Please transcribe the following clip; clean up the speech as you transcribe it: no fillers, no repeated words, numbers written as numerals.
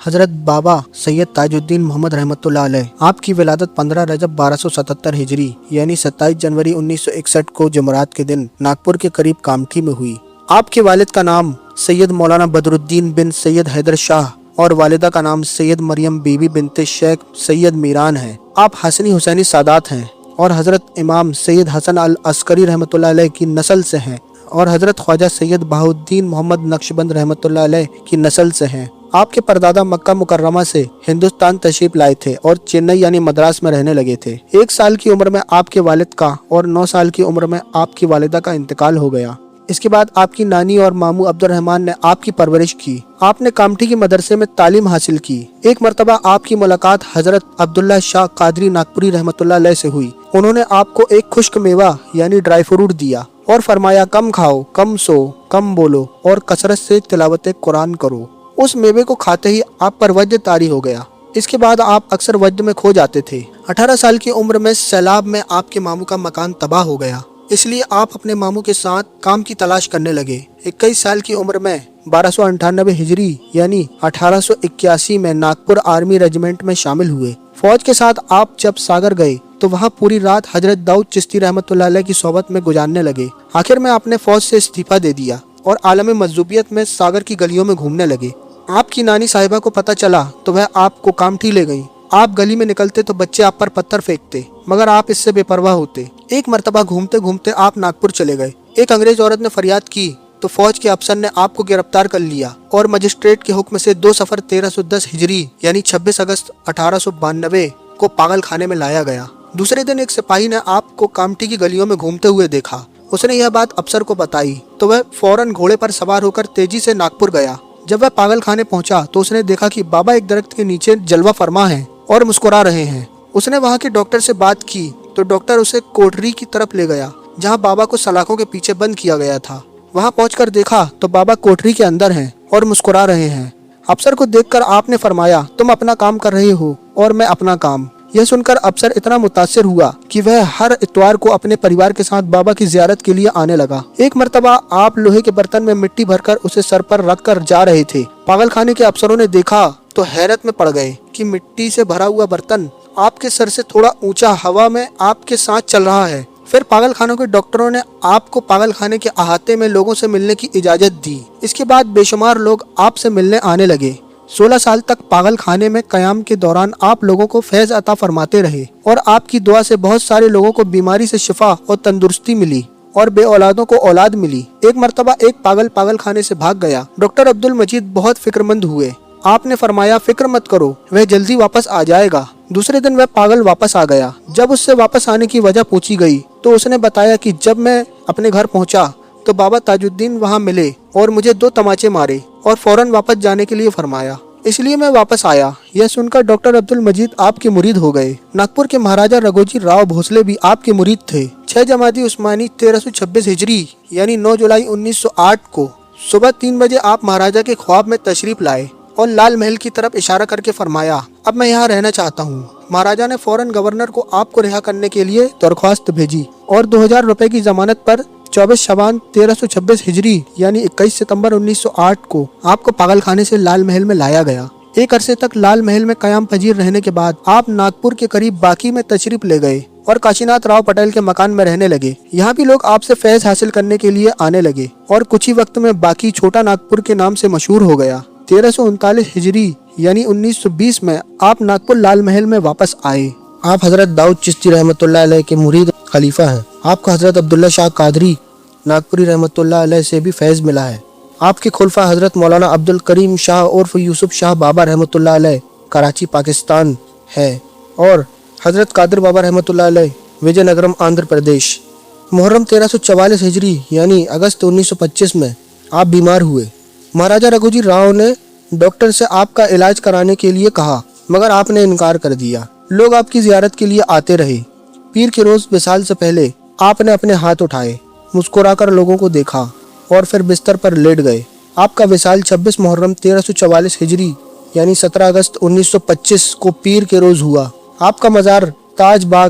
حضرت بابا سید تاجالدین محمد رحمۃ اللہ علیہ، آپ کی ولادت 15 رجب 1277 ہجری یعنی 27 جنوری 1961 کو جمعرات کے دن ناگپور کے قریب کامٹھی میں ہوئی۔ آپ کے والد کا نام سید مولانا بدر الدین بن سید حیدر شاہ اور والدہ کا نام سید مریم بی بی بنت شیخ سید میران ہے۔ آپ حسنی حسینی سادات ہیں اور حضرت امام سید حسن العسکری رحمۃ اللہ علیہ کی نسل سے ہیں اور حضرت خواجہ سید بہاؤالدین محمد نقشبند رحمۃ اللہ علیہ کی نسل سے ہیں۔ آپ کے پردادا مکہ مکرمہ سے ہندوستان تشریف لائے تھے اور چنئی یعنی مدراس میں رہنے لگے تھے۔ 1 سال کی عمر میں آپ کے والد کا اور 9 سال کی عمر میں آپ کی والدہ کا انتقال ہو گیا۔ اس کے بعد آپ کی نانی اور ماموں عبد الرحمن نے آپ کی پرورش کی۔ آپ نے کامٹھی کے مدرسے میں تعلیم حاصل کی۔ ایک مرتبہ آپ کی ملاقات حضرت عبداللہ شاہ قادری ناگپوری رحمۃ اللہ علیہ سے ہوئی۔ انہوں نے آپ کو ایک خشک میوہ یعنی ڈرائی فروٹ دیا اور فرمایا، کم کھاؤ، کم سو، کم بولو اور کثرت سے تلاوت قرآن کرو۔ اس میوے کو کھاتے ہی آپ پر وجد طاری ہو گیا۔ اس کے بعد آپ اکثر وجد میں کھو جاتے تھے۔ 18 سال کی عمر میں سیلاب میں آپ کے ماموں کا مکان تباہ ہو گیا، اس لیے آپ اپنے ماموں کے ساتھ کام کی تلاش کرنے لگے۔ 21 سال کی عمر میں 1298 ہجری یعنی 1881 میں ناگپور آرمی ریجیمنٹ میں شامل ہوئے۔ فوج کے ساتھ آپ جب ساگر گئے تو وہاں پوری رات حضرت داؤد چشتی رحمۃ اللہ علیہ کی صحبت میں گزارنے لگے۔ آخر میں آپ نے فوج سے استعفیٰ دے دیا اور عالم مذہوبیت میں ساگر کی گلیوں میں گھومنے لگے۔ آپ کی نانی صاحبہ کو پتہ چلا تو وہ آپ کو کامٹھی لے گئیں۔ آپ گلی میں نکلتے تو بچے آپ پر پتھر پھینکتے، مگر آپ اس سے بے پرواہ ہوتے۔ ایک مرتبہ گھومتے گھومتے آپ ناگپور چلے گئے۔ ایک انگریز عورت نے فریاد کی تو فوج کے افسر نے آپ کو گرفتار کر لیا اور مجسٹریٹ کے حکم سے 2 صفر 1310 ہجری یعنی 26 اگست 1892 کو پاگل خانے میں لایا گیا۔ دوسرے دن ایک سپاہی نے آپ کو کامٹھی کی گلیوں میں گھومتے ہوئے دیکھا۔ اس نے یہ بات افسر کو بتائی تو وہ فوراً گھوڑے پر سوار ہو کر تیزی سے ناگپور گیا۔ جب وہ پاگل خانے پہنچا تو اس نے دیکھا کہ بابا ایک درخت کے نیچے جلوہ فرما ہیں اور مسکرا رہے ہیں۔ اس نے وہاں کے ڈاکٹر سے بات کی تو ڈاکٹر اسے کوٹری کی طرف لے گیا جہاں بابا کو سلاخوں کے پیچھے بند کیا گیا تھا۔ وہاں پہنچ کر دیکھا تو بابا کوٹری کے اندر ہیں اور مسکرا رہے ہیں۔ افسر کو دیکھ کر آپ نے فرمایا، تم اپنا کام کر رہے ہو اور میں اپنا کام۔ یہ سن کر افسر اتنا متاثر ہوا کہ وہ ہر اتوار کو اپنے پریوار کے ساتھ بابا کی زیارت کے لیے آنے لگا۔ ایک مرتبہ آپ لوہے کے برتن میں مٹی بھر کر اسے سر پر رکھ کر جا رہے تھے۔ پاگل خانے کے افسروں نے دیکھا تو حیرت میں پڑ گئے کہ مٹی سے بھرا ہوا برتن آپ کے سر سے تھوڑا اونچا ہوا میں آپ کے ساتھ چل رہا ہے۔ پھر پاگل خانوں کے ڈاکٹروں نے آپ کو پاگل خانے کے احاطے میں لوگوں سے ملنے کی اجازت دی۔ اس کے بعد بے شمار لوگ آپ سے ملنے آنے لگے۔ 16 سال تک پاگل خانے میں قیام کے دوران آپ لوگوں کو فیض عطا فرماتے رہے اور آپ کی دعا سے بہت سارے لوگوں کو بیماری سے شفا اور تندرستی ملی اور بے اولادوں کو اولاد ملی۔ ایک مرتبہ ایک پاگل خانے سے بھاگ گیا۔ ڈاکٹر عبد المجید بہت فکر مند ہوئے۔ آپ نے فرمایا، فکر مت کرو، وہ جلدی واپس آ جائے گا۔ دوسرے دن وہ پاگل واپس آ گیا۔ جب اس سے واپس آنے کی وجہ پوچھی گئی تو اس نے بتایا کہ جب میں اپنے گھر پہنچا تو بابا تاج الدین وہاں ملے اور مجھے 2 تماچے مارے اور فوراً واپس جانے کے لیے فرمایا، اس لیے میں واپس آیا۔ یہ سن کر ڈاکٹر عبد المجید آپ کے مرید ہو گئے۔ ناگپور کے مہاراجہ رگھوجی راؤ بھوسلے بھی آپ کے مرید تھے۔ 6 جمادی عثمانی 1326 ہجری یعنی 9 جولائی 1908 کو صبح 3 بجے آپ مہاراجہ کے خواب میں تشریف لائے اور لال محل کی طرف اشارہ کر کے فرمایا، اب میں یہاں رہنا چاہتا ہوں۔ مہاراجہ نے فوراً گورنر کو آپ کو رہا کرنے کے لیے درخواست بھیجی اور 2000 روپے کی ضمانت پر 24 شعبان 1326 ہجری یعنی 21 ستمبر 1908 کو آپ کو پاگل خانے سے لال محل میں لایا گیا۔ ایک عرصے تک لال محل میں قیام پذیر رہنے کے بعد آپ ناگپور کے قریب باقی میں تشریف لے گئے اور کاشی ناتھ راؤ پٹیل کے مکان میں رہنے لگے۔ یہاں بھی لوگ آپ سے فیض حاصل کرنے کے لیے آنے لگے اور کچھ ہی وقت میں باقی چھوٹا ناگپور کے نام سے مشہور ہو گیا۔ 1339 ہجری یعنی 1920 میں آپ ناگپور لال محل میں واپس آئے۔ آپ حضرت داؤد چشتی رحمۃ اللہ علیہ کے مرید خلیفہ ہیں۔ آپ کو حضرت عبداللہ شاہ قادری ناگپوری رحمۃ اللہ علیہ سے بھی فیض ملا ہے۔ آپ کے خلفا حضرت مولانا عبد الکریم شاہ عرف یوسف شاہ بابا رحمۃ اللہ علیہ کراچی پاکستان ہے اور حضرت قادر بابا رحمۃ اللہ علیہ وجے نگرم آندھرا پردیش۔ محرم 1344 ہجری یعنی اگست 1925 میں آپ بیمار ہوئے۔ مہاراجہ رگھوجی راؤ نے ڈاکٹر سے آپ کا علاج کرانے کے لیے کہا مگر آپ نے انکار کر دیا۔ لوگ آپ کی زیارت کے لیے آتے رہے۔ پیر کے روز وصال سے پہلے آپ نے اپنے ہاتھ اٹھائے، مسکرا کر لوگوں کو دیکھا اور پھر بستر پر لیٹ گئے۔ آپ کا وصال 26 محرم 1344 ہجری یعنی 17 اگست 1925 کو پیر کے روز ہوا۔ آپ کا مزار تاج باغ